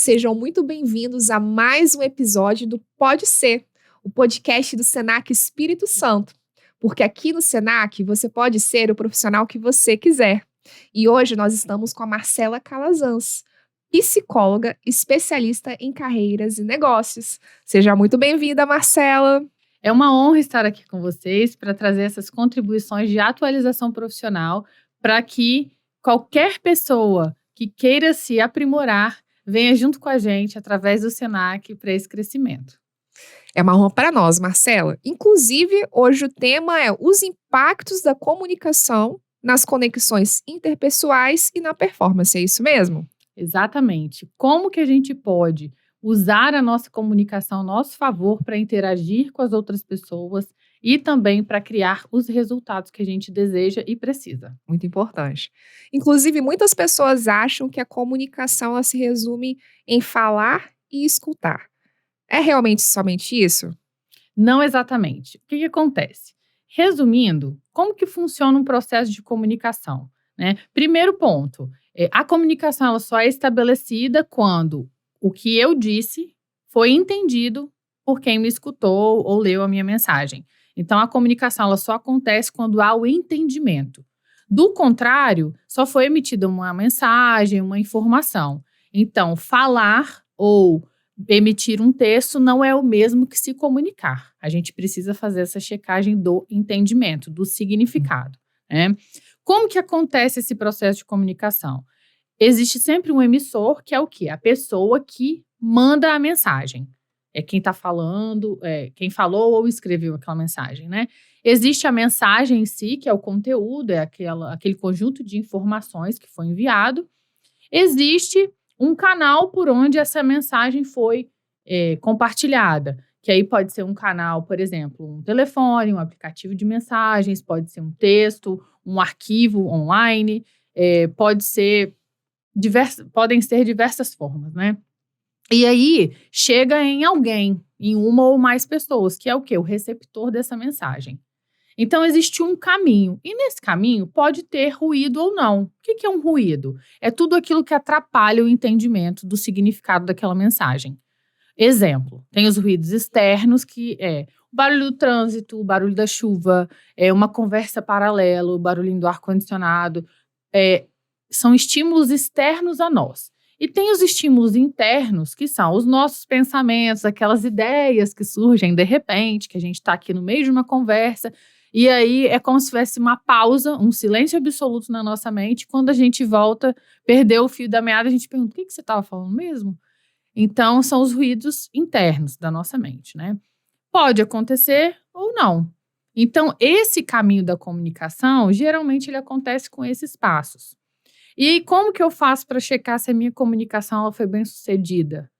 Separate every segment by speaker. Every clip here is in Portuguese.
Speaker 1: sejam muito bem-vindos a mais um episódio do Pode Ser, o podcast do Senac Espírito Santo. Porque aqui no Senac você pode ser o profissional que você quiser. E hoje nós estamos com a Marcela Calazans, psicóloga especialista em carreiras e negócios. Seja muito bem-vinda, Marcela.
Speaker 2: É uma honra estar aqui com vocês para trazer essas contribuições de atualização profissional para que qualquer pessoa que queira se aprimorar venha junto com a gente através do Senac para esse crescimento.
Speaker 1: É uma honra para nós, Marcela. Inclusive, hoje o tema é os impactos da comunicação nas conexões interpessoais e na performance. É isso mesmo?
Speaker 2: Exatamente. Como que a gente pode usar a nossa comunicação a nosso favor para interagir com as outras pessoas e também para criar os resultados que a gente deseja e precisa.
Speaker 1: Muito importante. Inclusive, muitas pessoas acham que a comunicação ela se resume em falar e escutar. É realmente somente isso?
Speaker 2: Não exatamente. O que acontece? Resumindo, como que funciona um processo de comunicação, né? Primeiro ponto, a comunicação ela só é estabelecida quando o que eu disse foi entendido por quem me escutou ou leu a minha mensagem. Então, a comunicação ela só acontece quando há o entendimento. Do contrário, só foi emitida uma mensagem, uma informação. Então, falar ou emitir um texto não é o mesmo que se comunicar. A gente precisa fazer essa checagem do entendimento, do significado, né? Como que acontece esse processo de comunicação? Existe sempre um emissor, que é o quê? A pessoa que manda a mensagem. É quem está falando, quem falou ou escreveu aquela mensagem, né? Existe a mensagem em si, que é o conteúdo, é aquele conjunto de informações que foi enviado. Existe um canal por onde essa mensagem foi compartilhada, que aí pode ser um canal, por exemplo, um telefone, um aplicativo de mensagens, pode ser um texto, um arquivo online, podem ser diversas formas, né? E aí chega em alguém, em uma ou mais pessoas, que é o quê? O receptor dessa mensagem. Então, existe um caminho. E nesse caminho pode ter ruído ou não. O que é um ruído? É tudo aquilo que atrapalha o entendimento do significado daquela mensagem. Exemplo, tem os ruídos externos, que é o barulho do trânsito, o barulho da chuva, uma conversa paralela, o barulhinho do ar-condicionado. São estímulos externos a nós. E tem os estímulos internos, que são os nossos pensamentos, aquelas ideias que surgem de repente, que a gente está aqui no meio de uma conversa, e aí é como se tivesse uma pausa, um silêncio absoluto na nossa mente. Quando a gente volta, perdeu o fio da meada, a gente pergunta, o que você estava falando mesmo? Então, são os ruídos internos da nossa mente, né? Pode acontecer ou não. Então, esse caminho da comunicação, geralmente ele acontece com esses passos. E como que eu faço para checar se a minha comunicação ela foi bem sucedida?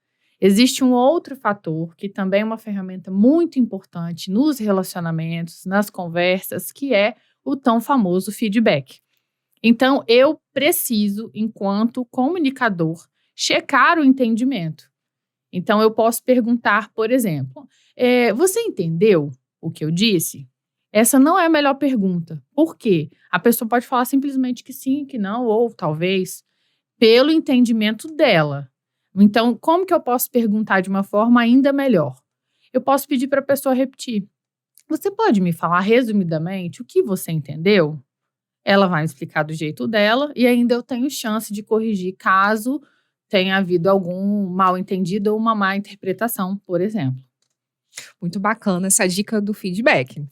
Speaker 2: Existe um outro fator que também é uma ferramenta muito importante nos relacionamentos, nas conversas, que é o tão famoso feedback. Então, eu preciso, enquanto comunicador, checar o entendimento. Então, eu posso perguntar, por exemplo, você entendeu o que eu disse? Essa não é a melhor pergunta. Por quê? A pessoa pode falar simplesmente que sim, que não, ou talvez, pelo entendimento dela. Então, como que eu posso perguntar de uma forma ainda melhor? Eu posso pedir para a pessoa repetir. Você pode me falar resumidamente o que você entendeu? Ela vai me explicar do jeito dela e ainda eu tenho chance de corrigir caso tenha havido algum mal-entendido ou uma má interpretação, por exemplo.
Speaker 1: Muito bacana essa dica do feedback.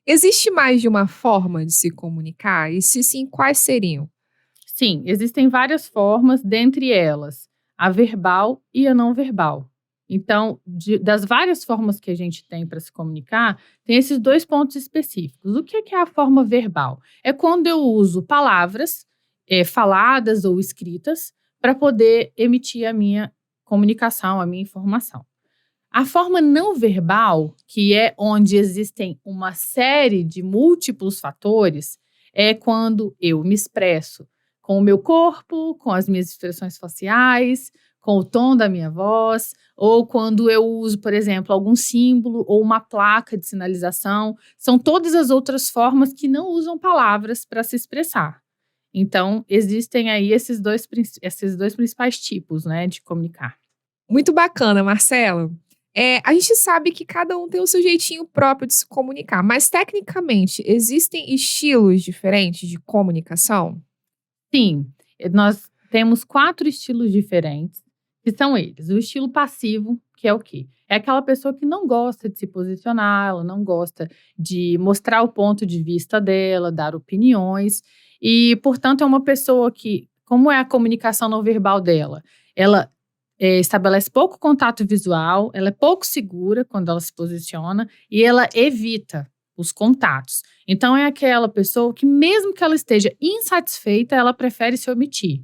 Speaker 1: Existe mais de uma forma de se comunicar? E se sim, quais seriam?
Speaker 2: Sim, existem várias formas, dentre elas a verbal e a não verbal. Então, das várias formas que a gente tem para se comunicar, tem esses dois pontos específicos. O que é a forma verbal? É quando eu uso palavras faladas ou escritas para poder emitir a minha comunicação, a minha informação. A forma não verbal, que é onde existem uma série de múltiplos fatores, é quando eu me expresso com o meu corpo, com as minhas expressões faciais, com o tom da minha voz, ou quando eu uso, por exemplo, algum símbolo ou uma placa de sinalização. São todas as outras formas que não usam palavras para se expressar. Então, existem aí esses dois principais tipos, né, de comunicar.
Speaker 1: Muito bacana, Marcelo. A gente sabe que cada um tem o seu jeitinho próprio de se comunicar, mas tecnicamente existem estilos diferentes de comunicação?
Speaker 2: Sim, nós temos 4 estilos diferentes, que são eles. O estilo passivo, que é o quê? É aquela pessoa que não gosta de se posicionar, ela não gosta de mostrar o ponto de vista dela, dar opiniões, e, portanto, é uma pessoa que, como é a comunicação não verbal dela? Ela estabelece pouco contato visual, ela é pouco segura quando ela se posiciona e ela evita os contatos. Então, é aquela pessoa que, mesmo que ela esteja insatisfeita, ela prefere se omitir.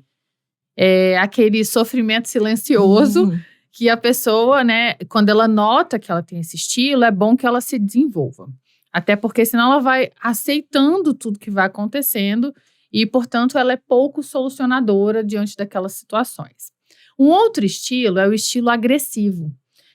Speaker 2: É aquele sofrimento silencioso que a pessoa, né, quando ela nota que ela tem esse estilo, é bom que ela se desenvolva. Até porque senão ela vai aceitando tudo que vai acontecendo e, portanto, ela é pouco solucionadora diante daquelas situações. Um outro estilo é o estilo agressivo,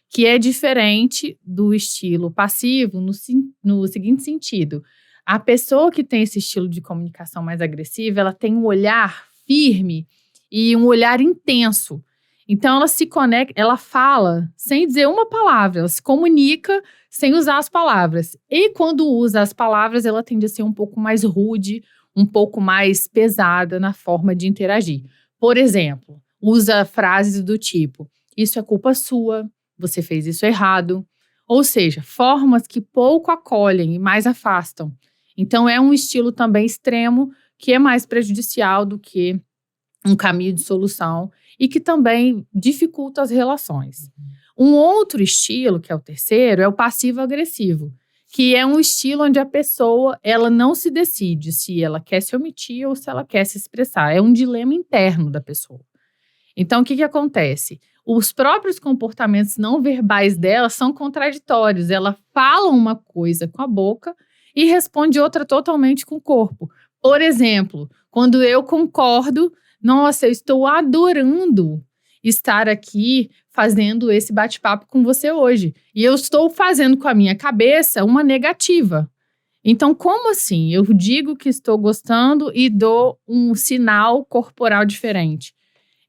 Speaker 2: que é diferente do estilo passivo no seguinte sentido. A pessoa que tem esse estilo de comunicação mais agressiva, ela tem um olhar firme e um olhar intenso. Então, ela se conecta, ela fala sem dizer uma palavra, ela se comunica sem usar as palavras. E quando usa as palavras, ela tende a ser um pouco mais rude, um pouco mais pesada na forma de interagir. Por exemplo, usa frases do tipo: isso é culpa sua, você fez isso errado. Ou seja, formas que pouco acolhem e mais afastam. Então, é um estilo também extremo que é mais prejudicial do que um caminho de solução e que também dificulta as relações. Um outro estilo, que é o terceiro, é o passivo-agressivo, que é um estilo onde a pessoa ela não se decide se ela quer se omitir ou se ela quer se expressar. É um dilema interno da pessoa. Então, o que acontece? Os próprios comportamentos não verbais dela são contraditórios. Ela fala uma coisa com a boca e responde outra totalmente com o corpo. Por exemplo, quando eu concordo, nossa, eu estou adorando estar aqui fazendo esse bate-papo com você hoje. E eu estou fazendo com a minha cabeça uma negativa. Então, como assim? Eu digo que estou gostando e dou um sinal corporal diferente.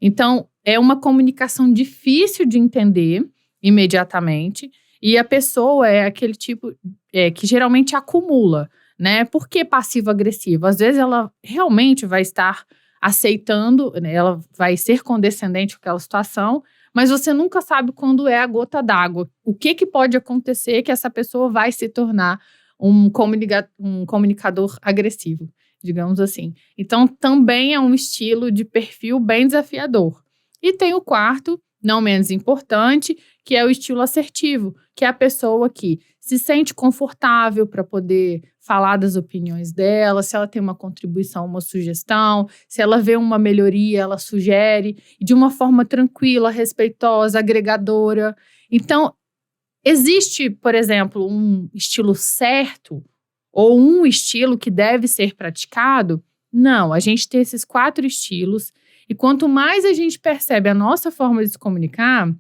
Speaker 2: Então, é uma comunicação difícil de entender imediatamente e a pessoa é aquele tipo que geralmente acumula, né? Por que passivo-agressivo? Às vezes ela realmente vai estar aceitando, né? Ela vai ser condescendente com aquela situação, mas você nunca sabe quando é a gota d'água. O que pode acontecer que essa pessoa vai se tornar um comunicador agressivo, digamos assim. Então, também é um estilo de perfil bem desafiador. E tem o quarto, não menos importante, que é o estilo assertivo, que é a pessoa que se sente confortável para poder falar das opiniões dela, se ela tem uma contribuição, uma sugestão, se ela vê uma melhoria, ela sugere, de uma forma tranquila, respeitosa, agregadora. Então, existe, por exemplo, um estilo certo ou um estilo que deve ser praticado? Não, a gente tem esses 4 estilos e quanto mais a gente percebe a nossa forma de se comunicar,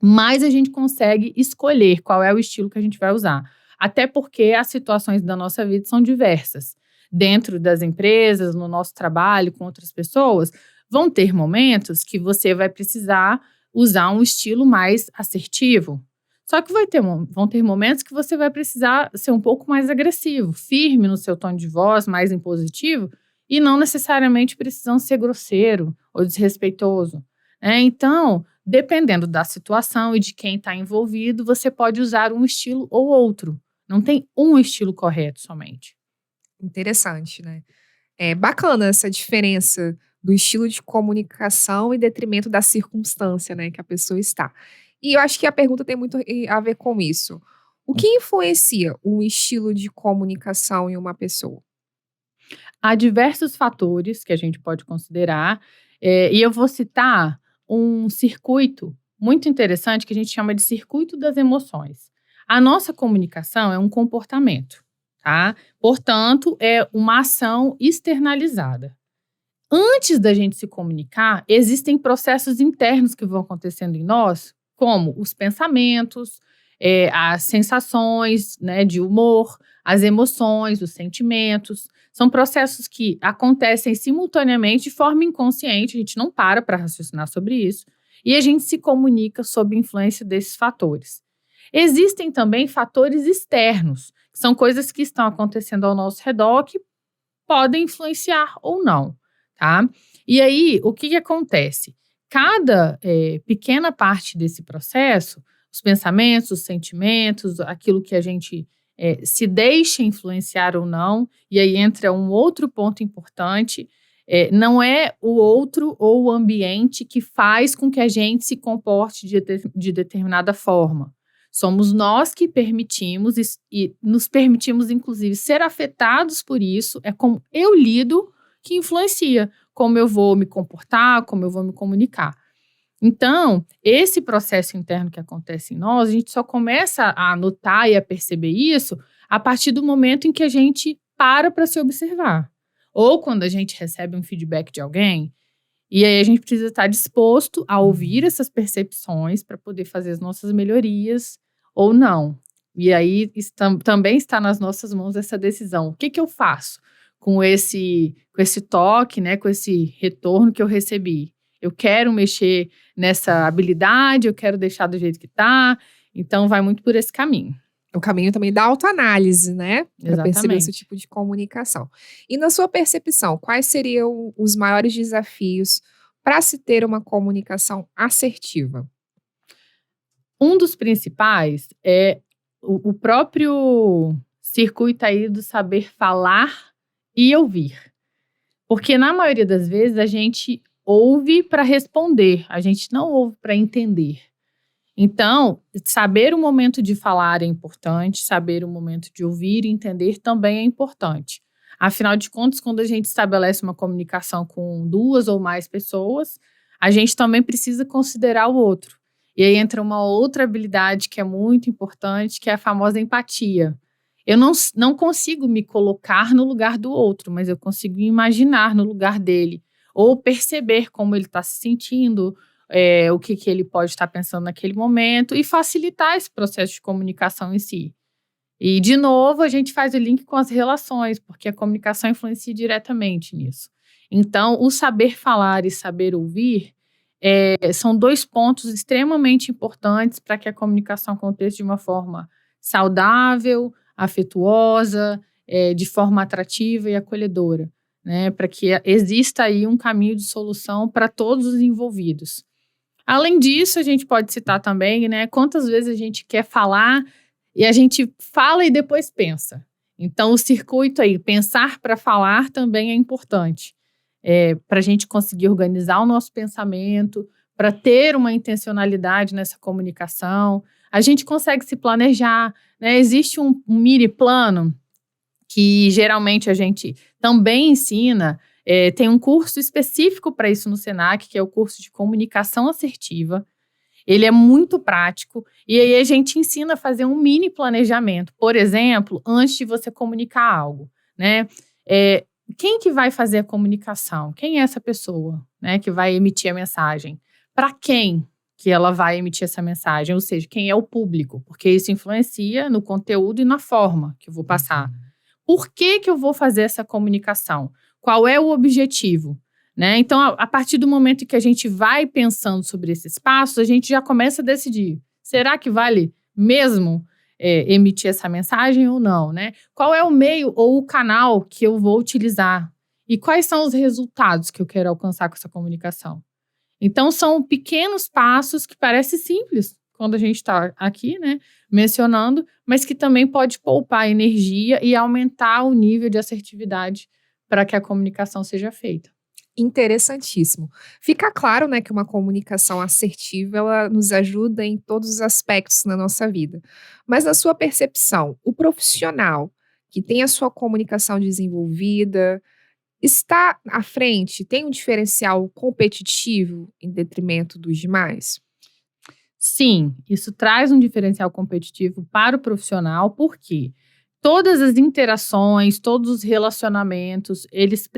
Speaker 2: mais a gente consegue escolher qual é o estilo que a gente vai usar. Até porque as situações da nossa vida são diversas. Dentro das empresas, no nosso trabalho, com outras pessoas, vão ter momentos que você vai precisar usar um estilo mais assertivo. Só que vão ter momentos que você vai precisar ser um pouco mais agressivo, firme no seu tom de voz, mais impositivo, e não necessariamente precisam ser grosseiro ou desrespeitoso. Então, dependendo da situação e de quem está envolvido, você pode usar um estilo ou outro. Não tem um estilo correto somente.
Speaker 1: Interessante, né? É bacana essa diferença do estilo de comunicação em detrimento da circunstância, né, que a pessoa está. E eu acho que a pergunta tem muito a ver com isso. O que influencia um estilo de comunicação em uma pessoa?
Speaker 2: Há diversos fatores que a gente pode considerar, e eu vou citar um circuito muito interessante que a gente chama de circuito das emoções. A nossa comunicação é um comportamento, tá? Portanto, é uma ação externalizada. Antes da gente se comunicar, existem processos internos que vão acontecendo em nós, como os pensamentos, as sensações, né, de humor, as emoções, os sentimentos. São processos que acontecem simultaneamente de forma inconsciente, a gente não para raciocinar sobre isso, e a gente se comunica sob influência desses fatores. Existem também fatores externos, que são coisas que estão acontecendo ao nosso redor que podem influenciar ou não, tá? E aí, o que acontece? Cada pequena parte desse processo, os pensamentos, os sentimentos, aquilo que a gente se deixa influenciar ou não, e aí entra um outro ponto importante, não é o outro ou o ambiente que faz com que a gente se comporte de determinada forma. Somos nós que permitimos e nos permitimos, inclusive, ser afetados por isso. É como eu lido que influencia como eu vou me comportar, como eu vou me comunicar. Então, esse processo interno que acontece em nós, a gente só começa a notar e a perceber isso a partir do momento em que a gente para se observar. Ou quando a gente recebe um feedback de alguém, e aí a gente precisa estar disposto a ouvir essas percepções para poder fazer as nossas melhorias ou não. E aí também está nas nossas mãos essa decisão. O que eu faço com esse toque, né, com esse retorno que eu recebi? Eu quero mexer nessa habilidade, eu quero deixar do jeito que está. Então, vai muito por esse caminho.
Speaker 1: O caminho também da autoanálise, né? Para perceber
Speaker 2: Exatamente.
Speaker 1: esse tipo de comunicação. E na sua percepção, quais seriam os maiores desafios para se ter uma comunicação assertiva?
Speaker 2: Um dos principais é o próprio circuito aí do saber falar e ouvir. Porque na maioria das vezes a gente ouve para responder, a gente não ouve para entender. Então, saber o momento de falar é importante, saber o momento de ouvir e entender também é importante. Afinal de contas, quando a gente estabelece uma comunicação com 2 ou mais pessoas, a gente também precisa considerar o outro. E aí entra uma outra habilidade que é muito importante, que é a famosa empatia. Eu não consigo me colocar no lugar do outro, mas eu consigo imaginar no lugar dele, ou perceber como ele está se sentindo, o que ele pode estar pensando naquele momento e facilitar esse processo de comunicação em si. E, de novo, a gente faz o link com as relações, porque a comunicação influencia diretamente nisso. Então, o saber falar e saber ouvir são 2 pontos extremamente importantes para que a comunicação aconteça de uma forma saudável, afetuosa, de forma atrativa e acolhedora, né? Para que exista aí um caminho de solução para todos os envolvidos. Além disso, a gente pode citar também, né, quantas vezes a gente quer falar e a gente fala e depois pensa. Então, o circuito aí, pensar para falar também é importante. Para a gente conseguir organizar o nosso pensamento, para ter uma intencionalidade nessa comunicação. A gente consegue se planejar, né? Existe um mini plano que geralmente a gente também ensina. Tem um curso específico para isso no Senac, que é o curso de comunicação assertiva. Ele é muito prático e aí a gente ensina a fazer um mini planejamento. Por exemplo, antes de você comunicar algo, né? Quem que vai fazer a comunicação? Quem é essa pessoa, né, que vai emitir a mensagem? Para quem que ela vai emitir essa mensagem? Ou seja, quem é o público? Porque isso influencia no conteúdo e na forma que eu vou passar. Por que eu vou fazer essa comunicação? Qual é o objetivo? Né? Então, a partir do momento que a gente vai pensando sobre esses passos, a gente já começa a decidir. Será que vale mesmo emitir essa mensagem ou não? Né? Qual é o meio ou o canal que eu vou utilizar? E quais são os resultados que eu quero alcançar com essa comunicação? Então, são pequenos passos que parecem simples quando a gente está aqui, né, mencionando, mas que também pode poupar energia e aumentar o nível de assertividade para que a comunicação seja feita.
Speaker 1: Interessantíssimo. Fica claro, né, que uma comunicação assertiva, ela nos ajuda em todos os aspectos na nossa vida. Mas na sua percepção, o profissional que tem a sua comunicação desenvolvida, está à frente, tem um diferencial competitivo em detrimento dos demais?
Speaker 2: Sim, isso traz um diferencial competitivo para o profissional, porque todas as interações, todos os relacionamentos, eles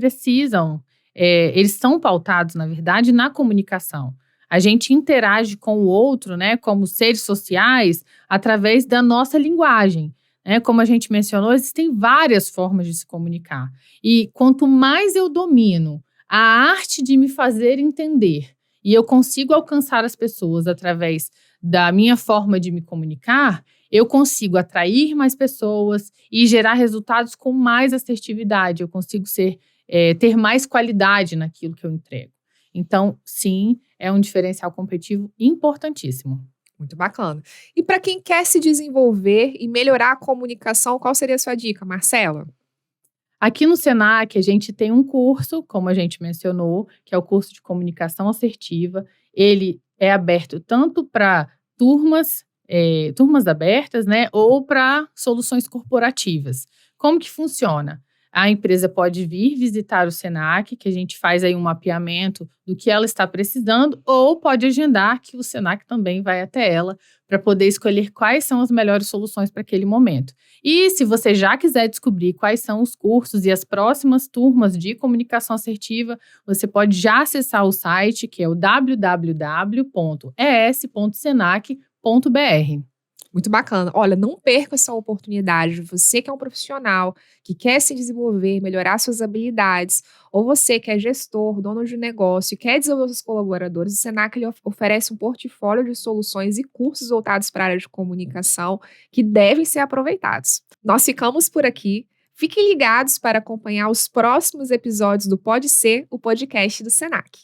Speaker 2: são pautados, na verdade, na comunicação. A gente interage com o outro, né, como seres sociais, através da nossa linguagem. Como a gente mencionou, existem várias formas de se comunicar. E quanto mais eu domino a arte de me fazer entender e eu consigo alcançar as pessoas através da minha forma de me comunicar, eu consigo atrair mais pessoas e gerar resultados com mais assertividade. Eu consigo ter mais qualidade naquilo que eu entrego. Então, sim, é um diferencial competitivo importantíssimo.
Speaker 1: Muito bacana. E para quem quer se desenvolver e melhorar a comunicação, qual seria a sua dica, Marcela?
Speaker 2: Aqui no Senac, a gente tem um curso, como a gente mencionou, que é o curso de comunicação assertiva. Ele é aberto tanto para turmas abertas, né, ou para soluções corporativas. Como que funciona? A empresa pode vir visitar o Senac, que a gente faz aí um mapeamento do que ela está precisando, ou pode agendar que o Senac também vai até ela para poder escolher quais são as melhores soluções para aquele momento. E se você já quiser descobrir quais são os cursos e as próximas turmas de comunicação assertiva, você pode já acessar o site, que é o www.es.senac.br.
Speaker 1: Muito bacana. Olha, não perca essa oportunidade. Você que é um profissional, que quer se desenvolver, melhorar suas habilidades, ou você que é gestor, dono de negócio e quer desenvolver seus colaboradores, o Senac ele oferece um portfólio de soluções e cursos voltados para a área de comunicação que devem ser aproveitados. Nós ficamos por aqui. Fiquem ligados para acompanhar os próximos episódios do Pode Ser, o podcast do Senac.